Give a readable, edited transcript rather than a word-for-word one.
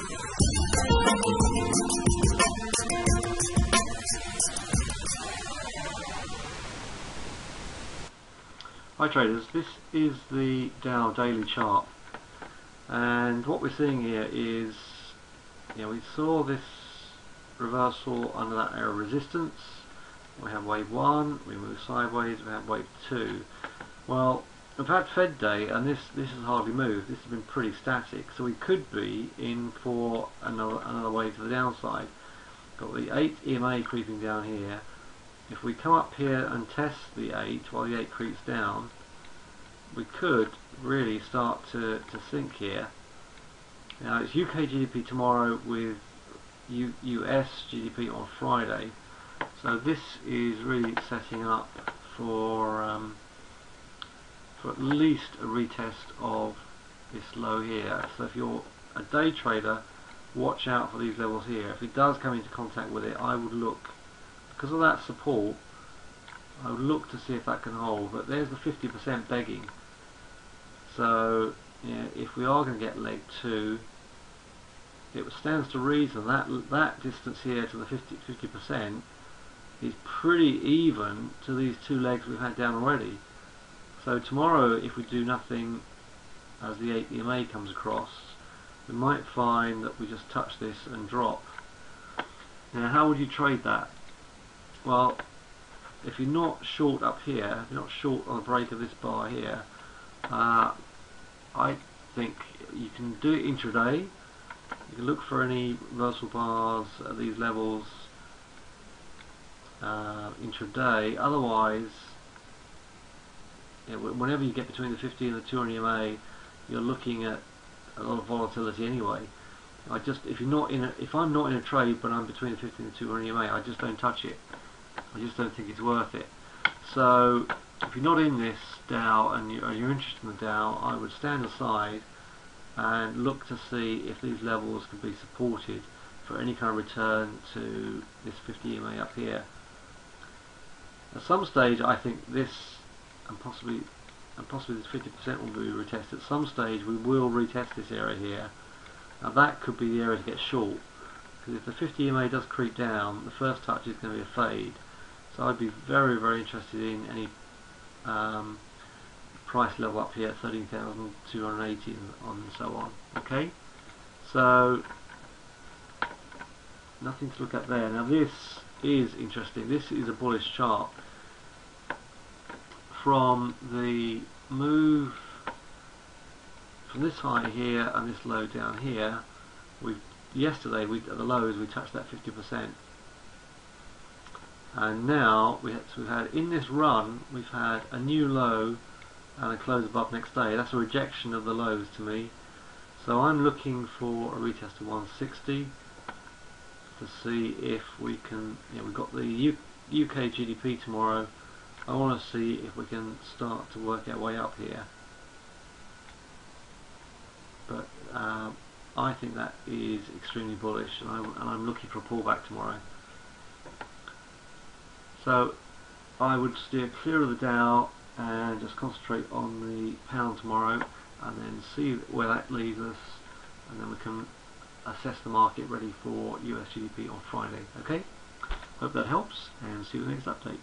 Hi traders, this is the Dow daily chart, and what we're seeing here is, we saw this reversal under that area of resistance. We have wave 1, we move sideways, we have wave 2. Well, we've had Fed day and this has hardly moved. This has been pretty static, so we could be in for another wave to the downside. Got the 8 EMA creeping down here. If we come up here and test the 8 while the 8 creeps down, we could really start to sink here. Now it's UK GDP tomorrow with US GDP on Friday, so this is really setting up for at least a retest of this low here. So if you're a day trader, watch out for these levels here. If it does come into contact with it, I would look, because of that support, I would look to see if that can hold. But there's the 50% begging. So if we are going to get leg 2, it stands to reason that that distance here to the 50% is pretty even to these 2 legs we've had down already. So tomorrow, if we do nothing as the 8 EMA comes across, we might find that we just touch this and drop. Now how would you trade that? Well, if you're not short up here, if you're not short on the break of this bar here, I think you can do it intraday. You can look for any reversal bars at these levels intraday. Otherwise, whenever you get between the 50 and the 200 EMA, you're looking at a lot of volatility anyway. If I'm not in a trade but I'm between the 50 and the 200 EMA, I just don't touch it. I just don't think it's worth it. So if you're not in this Dow and you're interested in the Dow, I would stand aside and look to see if these levels can be supported for any kind of return to this 50 EMA up here. At some stage, I think this and possibly this 50% will be retested. At some stage we will retest this area here. Now that could be the area to get short, because if the 50 EMA does creep down, the first touch is going to be a fade. So I'd be very, very interested in any price level up here at 13,280 and so on. Okay, so nothing to look at there. Now this is interesting. This is a bullish chart. From the move from this high here and this low down here, yesterday at the lows we touched that 50%, and now we've had in this run we've had a new low and a close above next day. That's a rejection of the lows to me. So I'm looking for a retest of 160 to see if we can. We've got the UK GDP tomorrow. I want to see if we can start to work our way up here, but I think that is extremely bullish, and I'm looking for a pullback tomorrow. So I would steer clear of the Dow and just concentrate on the pound tomorrow, and then see where that leaves us, and then we can assess the market ready for US GDP on Friday. Okay, hope that helps, and see you in the next update.